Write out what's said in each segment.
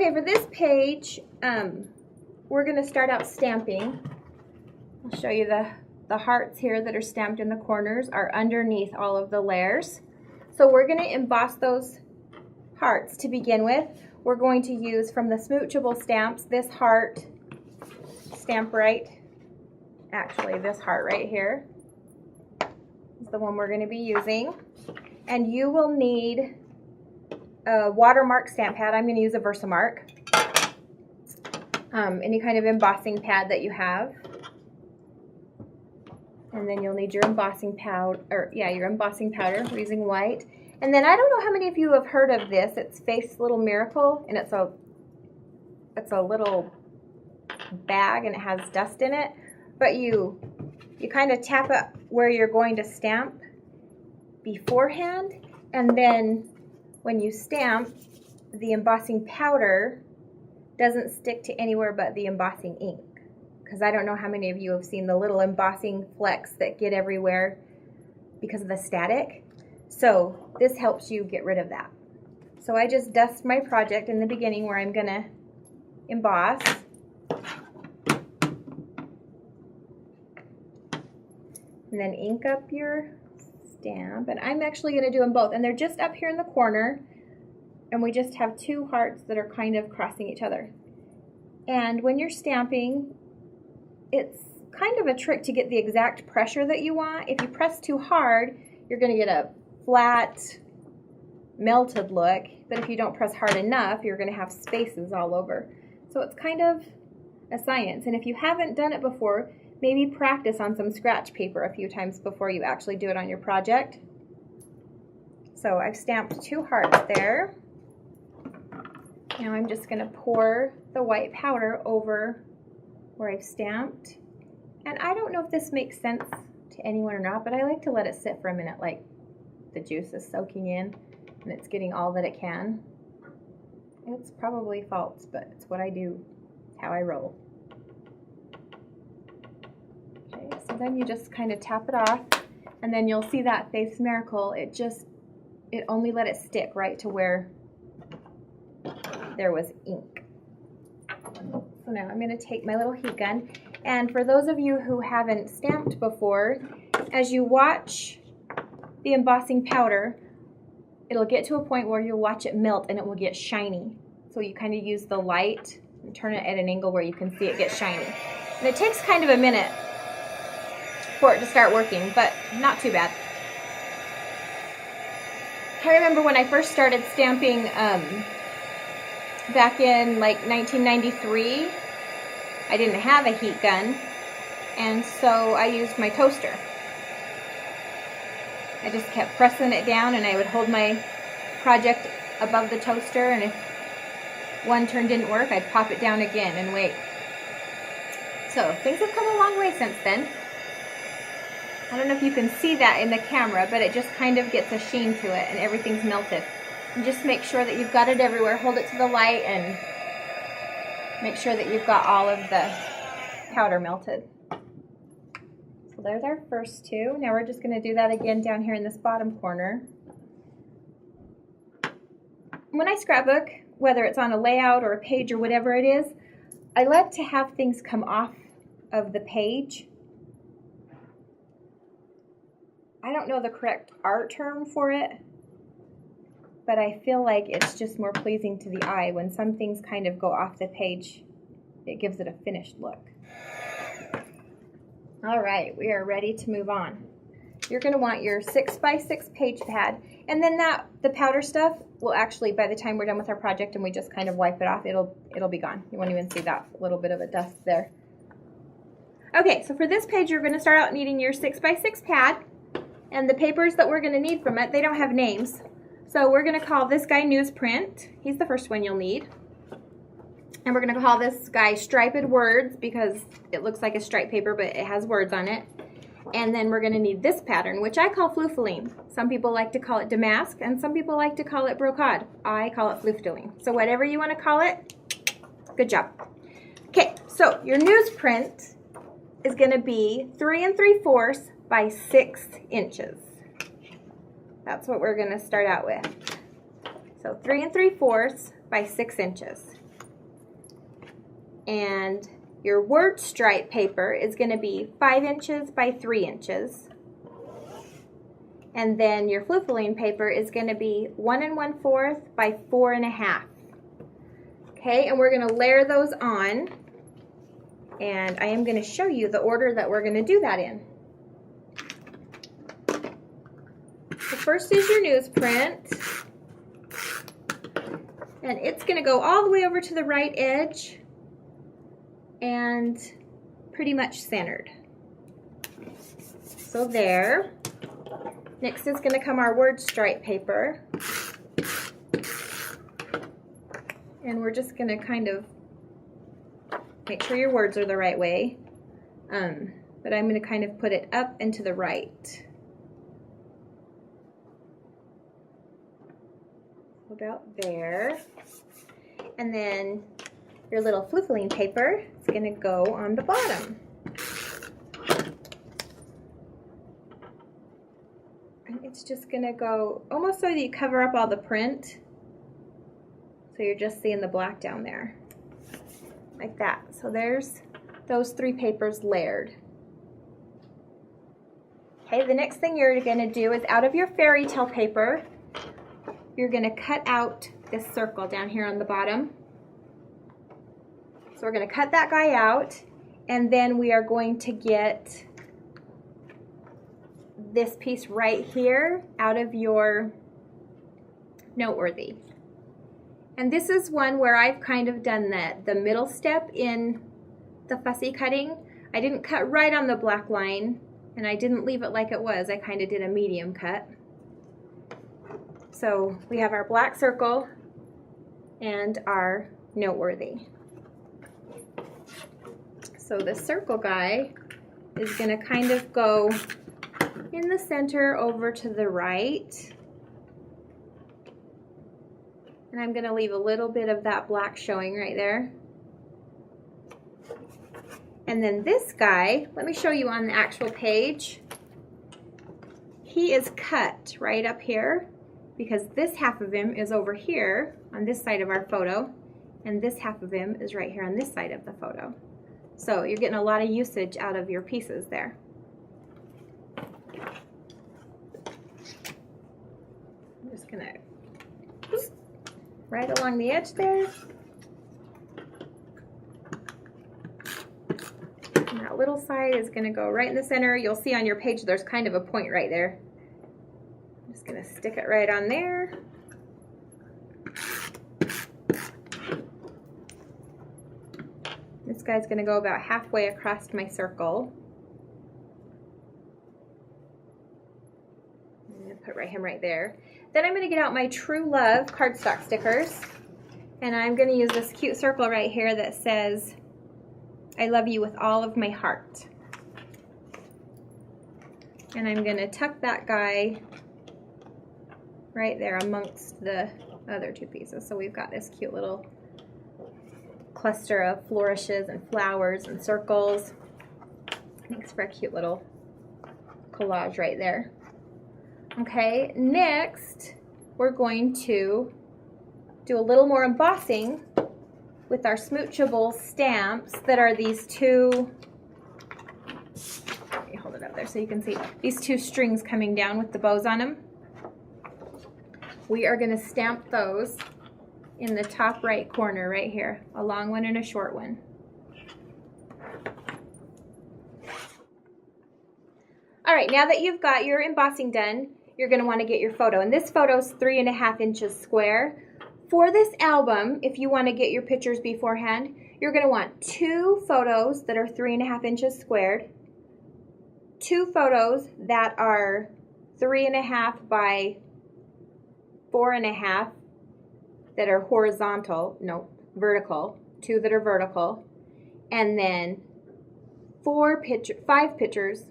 Okay, for this page, we're going to start out stamping. I'll show you the hearts here that are stamped in the corners are underneath all of the layers. So we're going to emboss those hearts to begin with. We're going to use from the smoochable stamps this heart stamp right. Actually, this heart right here is the one we're going to be using. And you will need a watermark stamp pad. I'm going to use a Versamark. Any kind of embossing pad that you have. And then you'll need your embossing powder, your embossing powder. We're using white. And then I don't know how many of you have heard of this. It's Face Little Miracle, and it's a little bag, and it has dust in it. But you kind of tap it where you're going to stamp beforehand, and then when you stamp, the embossing powder doesn't stick to anywhere but the embossing ink. Because I don't know how many of you have seen the little embossing flecks that get everywhere because of the static. So this helps you get rid of that. So I just dust my project in the beginning where I'm going to emboss. And then ink up your stamp. And I'm actually going to do them both. And they're just up here in the corner. And we just have two hearts that are kind of crossing each other. And when you're stamping, it's kind of a trick to get the exact pressure that you want. If you press too hard, you're going to get a flat, melted look. But if you don't press hard enough, you're going to have spaces all over. So it's kind of a science. And if you haven't done it before, maybe practice on some scratch paper a few times before you actually do it on your project. So I've stamped two hearts there. Now I'm just going to pour the white powder over where I've stamped. And I don't know if this makes sense to anyone or not, but I like to let it sit for a minute, like the juice is soaking in and it's getting all that it can. It's probably false, but it's what I do. It's how I roll. Okay, so then you just kind of tap it off, and then you'll see that Face Miracle, it only let it stick right to where there was ink. So now I'm going to take my little heat gun, and for those of you who haven't stamped before, as you watch the embossing powder, it'll get to a point where you'll watch it melt and it will get shiny. So you kind of use the light and turn it at an angle where you can see it get shiny. And it takes kind of a minute for it to start working, but not too bad. I remember when I first started stamping back in like 1993, I didn't have a heat gun, and so I used my toaster. I just kept pressing it down, and I would hold my project above the toaster, and if one turn didn't work, I'd pop it down again and wait. So things have come a long way since then. I don't know if you can see that in the camera, but it just kind of gets a sheen to it, and everything's melted. And just make sure that you've got it everywhere. Hold it to the light and make sure that you've got all of the powder melted. So there's our first two. Now we're just going to do that again down here in this bottom corner. When I scrapbook, whether it's on a layout or a page or whatever it is, I like to have things come off of the page. I don't know the correct art term for it, but I feel like it's just more pleasing to the eye when some things kind of go off the page. It gives it a finished look. All right, we are ready to move on. You're going to want your 6x6 page pad, and then the powder stuff will actually, by the time we're done with our project and we just kind of wipe it off, it'll be gone. You won't even see that little bit of a dust there. Okay, so for this page, you're going to start out needing your 6x6 pad, and the papers that we're going to need from it, they don't have names. So we're going to call this guy Newsprint. He's the first one you'll need. And we're going to call this guy Striped Words because it looks like a striped paper, but it has words on it. And then we're going to need this pattern, which I call Floofaline. Some people like to call it Damask, and some people like to call it Brocade. I call it Floofdoline. So whatever you want to call it, good job. Okay, so your newsprint is going to be 3 3/4 by 6 inches. That's what we're going to start out with. So 3 3/4 by 6 inches. And your word stripe paper is going to be 5 inches by 3 inches. And then your fluffling paper is going to be 1 1/4 by 4 1/2. Okay, and we're going to layer those on. And I am going to show you the order that we're going to do that in. So first is your newsprint. And it's going to go all the way over to the right edge and pretty much centered. So there. Next is going to come our word stripe paper. And we're just going to kind of make sure your words are the right way. But I'm going to kind of put it up and to the right. About there. And then your little fluffling paper is going to go on the bottom. And it's just going to go almost so that you cover up all the print. So you're just seeing the black down there. Like that. So there's those 3 papers layered. Okay, the next thing you're going to do is out of your fairy tale paper, you're going to cut out this circle down here on the bottom. So we're going to cut that guy out, and then we are going to get this piece right here out of your noteworthy. And this is one where I've kind of done the middle step in the fussy cutting. I didn't cut right on the black line, and I didn't leave it like it was. I kind of did a medium cut. So we have our black circle and our noteworthy. So the circle guy is going to kind of go in the center over to the right. And I'm going to leave a little bit of that black showing right there. And then this guy, let me show you on the actual page. He is cut right up here, because this half of him is over here on this side of our photo, and this half of him is right here on this side of the photo. So you're getting a lot of usage out of your pieces there. I'm just gonna right along the edge there. And that little side is gonna go right in the center. You'll see on your page there's kind of a point right there. I'm just gonna stick it right on there. This guy's gonna go about halfway across my circle. I'm gonna put him right there. Then I'm gonna get out my True Love cardstock stickers, and I'm gonna use this cute circle right here that says, I love you with all of my heart. And I'm gonna tuck that guy right there amongst the other 2 pieces. So we've got this cute little cluster of flourishes and flowers and circles. Makes for a cute little collage right there. Okay, next we're going to do a little more embossing with our smoochable stamps that are these 2, let me hold it up there so you can see, these 2 strings coming down with the bows on them. We are going to stamp those in the top right corner right here, a long one and a short one. All right, now that you've got your embossing done, you're going to want to get your photo. And this photo is 3 1/2 inches square. For this album, if you want to get your pictures beforehand, you're going to want 2 photos that are 3 1/2 inches squared, 2 photos that are 3 1/2 by 4 1/2 that are vertical, 2 that are vertical, and then 5 pictures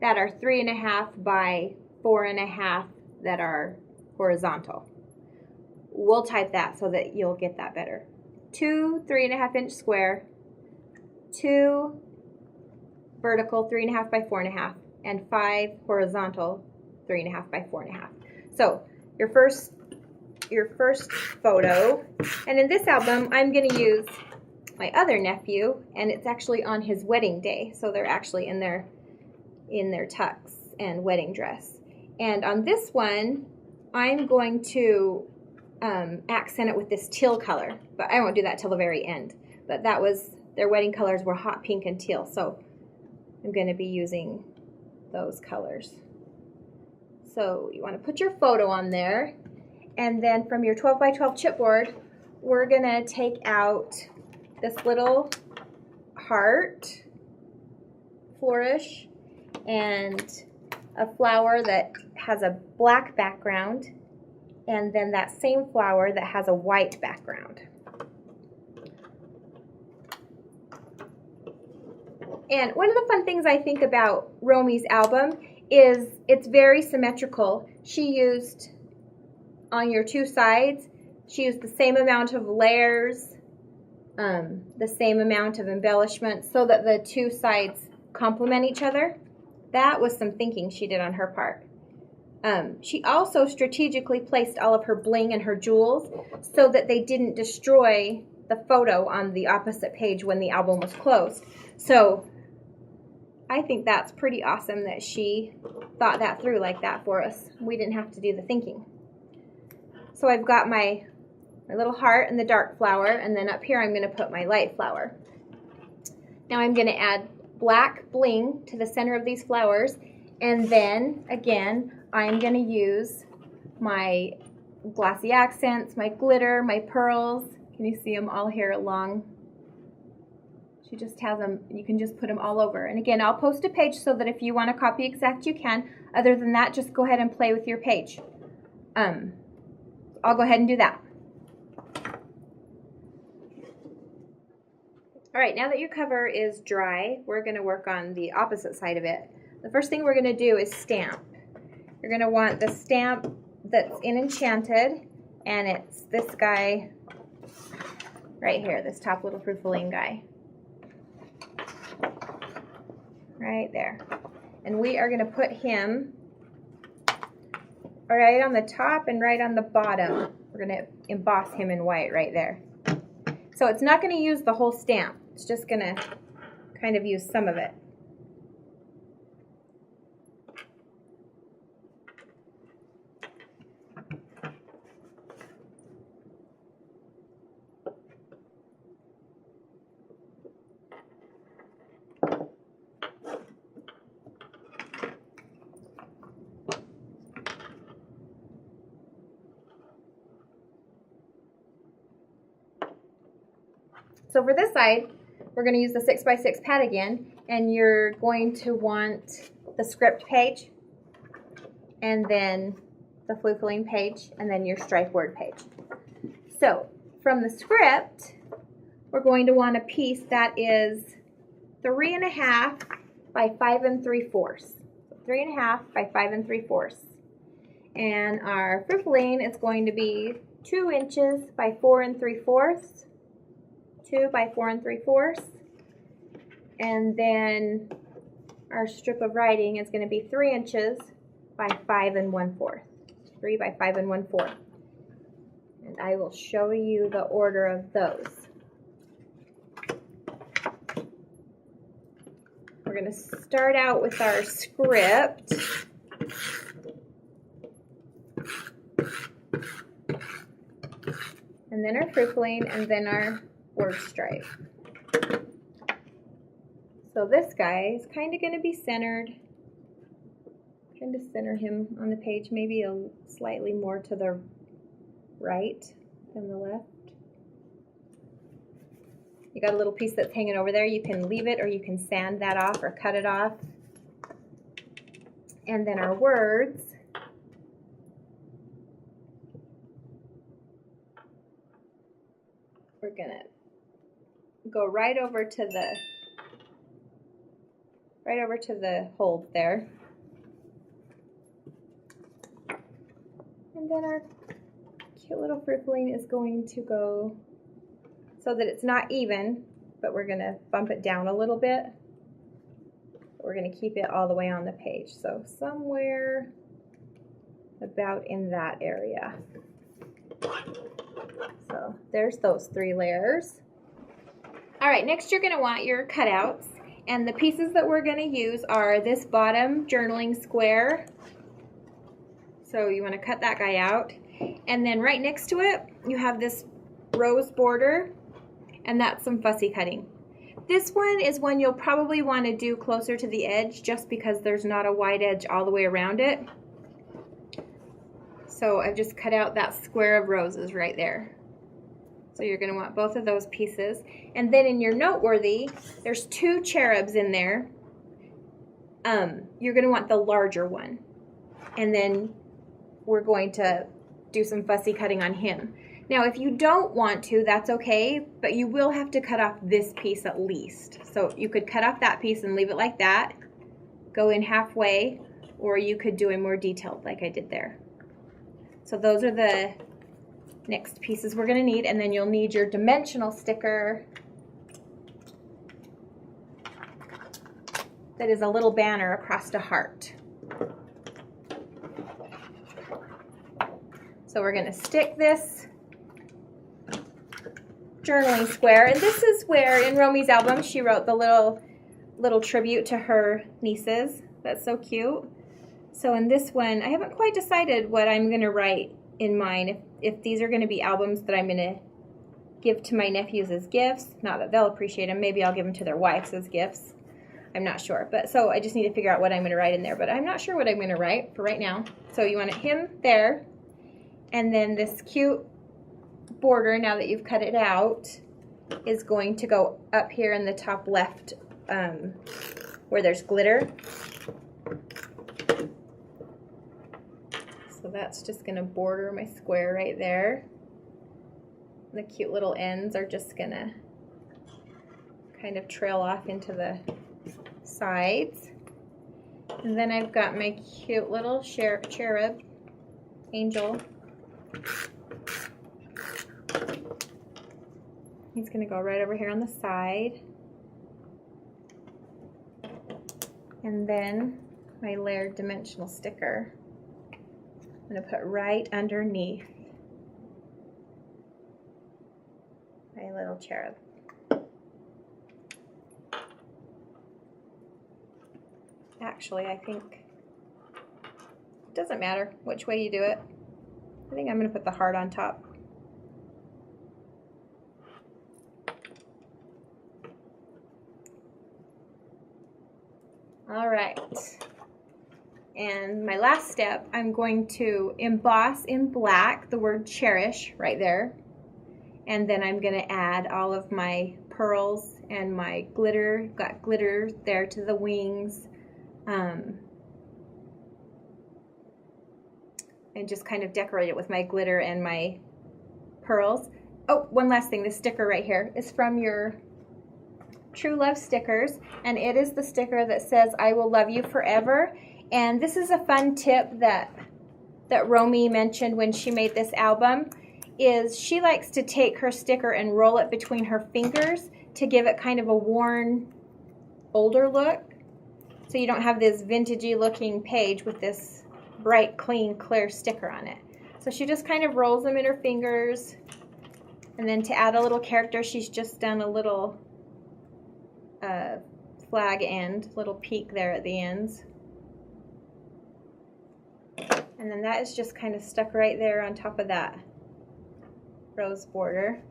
that are 3 1/2 by 4 1/2 that are horizontal. We'll type that so that you'll get that better. 2 3 1/2 inch square, 2 vertical 3 1/2 by 4 1/2, and 5 horizontal 3 1/2 by 4 1/2. So your first your first photo. And in this album, I'm going to use my other nephew, and it's actually on his wedding day. So they're actually in their tux and wedding dress. And on this one, I'm going to accent it with this teal color, but I won't do that till the very end. But that was, their wedding colors were hot pink and teal, so I'm going to be using those colors. So you want to put your photo on there, and then from your 12 by 12 chipboard, we're going to take out this little heart flourish and a flower that has a black background, and then that same flower that has a white background. And one of the fun things I think about Romy's album is it's very symmetrical. She used, on your two sides, she used the same amount of layers, the same amount of embellishment, so that the two sides complement each other. That was some thinking she did on her part. She also strategically placed all of her bling and her jewels so that they didn't destroy the photo on the opposite page when the album was closed. So I think that's pretty awesome that she thought that through like that for us. We didn't have to do the thinking. So I've got my little heart and the dark flower, and then up here I'm going to put my light flower. Now I'm going to add black bling to the center of these flowers, and then again I'm going to use my glossy accents, my glitter, my pearls. Can you see them all here along? She just has them, you can just put them all over. And again, I'll post a page so that if you want to copy exact, you can. Other than that, just go ahead and play with your page. I'll go ahead and do that. All right, now that your cover is dry, we're going to work on the opposite side of it. The first thing we're going to do is stamp. You're going to want the stamp that's in Enchanted, and it's this guy right here, this top little fruitfulline guy. Right there. And we are going to put him right on the top and right on the bottom. We're going to emboss him in white right there. So it's not going to use the whole stamp. It's just going to kind of use some of it. So for this side, we're going to use the 6x6 pad again, and you're going to want the script page, and then the fruitfulline page, and then your stripe word page. So from the script, we're going to want a piece that is 3.5 by 5 3/4. 3.5 by 5 3/4. And our fruitfulline is going to be 2 inches by 4 3/4. 2 by 4 3/4, and then our strip of writing is going to be 3 inches by 5 1/4. 3 by 5 1/4. And I will show you the order of those. We're going to start out with our script. And then our fruitfulline, and then our word stripe. So this guy is kind of going to be centered. Trying to center him on the page, maybe slightly more to the right than the left. You got a little piece that's hanging over there. You can leave it, or you can sand that off or cut it off. And then our words. We're going to go right over to the hold there. And then our cute little fruitfulline is going to go so that it's not even, but we're going to bump it down a little bit. We're going to keep it all the way on the page. So somewhere about in that area. So there's those 3 layers. All right, next you're gonna want your cutouts. And the pieces that we're gonna use are this bottom journaling square. So you wanna cut that guy out. And then right next to it, you have this rose border, and that's some fussy cutting. This one is one you'll probably wanna do closer to the edge just because there's not a wide edge all the way around it. So I've just cut out that square of roses right there. So you're gonna want both of those pieces. And then in your noteworthy, there's 2 cherubs in there. You're gonna want the larger one. And then we're going to do some fussy cutting on him. Now, if you don't want to, that's okay, but you will have to cut off this piece at least. So you could cut off that piece and leave it like that, go in halfway, or you could do it more detailed like I did there. So those are the next pieces we're going to need, and then you'll need your dimensional sticker that is a little banner across a heart. So we're going to stick this journaling square, and this is where in Romy's album she wrote the little tribute to her nieces. That's so cute. So in this one, I haven't quite decided what I'm going to write in mine, if these are going to be albums that I'm going to give to my nephews as gifts. Not that they'll appreciate them. Maybe I'll give them to their wives as gifts. I'm not sure. But so I just need to figure out what I'm going to write in there. But I'm not sure what I'm going to write for right now. So you want him there. And then this cute border, now that you've cut it out, is going to go up here in the top left where there's glitter. So that's just going to border my square right there. The cute little ends are just going to kind of trail off into the sides. And then I've got my cute little cherub angel. He's going to go right over here on the side. And then my layered dimensional sticker I'm going to put right underneath my little cherub. Actually, I think it doesn't matter which way you do it. I think I'm going to put the heart on top. All right. And my last step, I'm going to emboss in black the word cherish right there. And then I'm going to add all of my pearls and my glitter. Got glitter there to the wings. And just kind of decorate it with my glitter and my pearls. Oh, one last thing. This sticker right here is from your True Love stickers. And it is the sticker that says, I will love you forever. And this is a fun tip that Romy mentioned when she made this album, is she likes to take her sticker and roll it between her fingers to give it kind of a worn, older look. So you don't have this vintagey looking page with this bright, clean, clear sticker on it. So she just kind of rolls them in her fingers. And then to add a little character, she's just done a little flag end, little peak there at the ends. And then that is just kind of stuck right there on top of that rose border.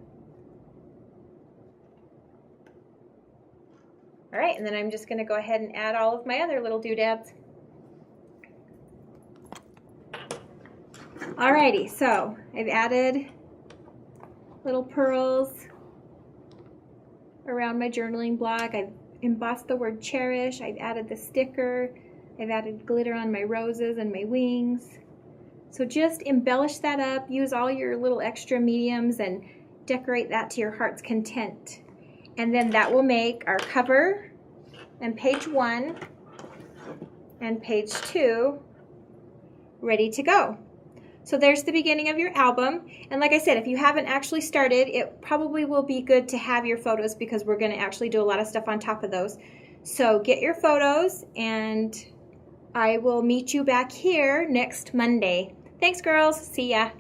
All right, and then I'm just going to go ahead and add all of my other little doodads. Alrighty, so I've added little pearls around my journaling block. I've embossed the word cherish. I've added the sticker. I've added glitter on my roses and my wings. So just embellish that up, use all your little extra mediums and decorate that to your heart's content. And then that will make our cover and page 1 and page 2 ready to go. So there's the beginning of your album. And like I said, if you haven't actually started, it probably will be good to have your photos because we're going to actually do a lot of stuff on top of those. So get your photos and I will meet you back here next Monday. Thanks, girls. See ya.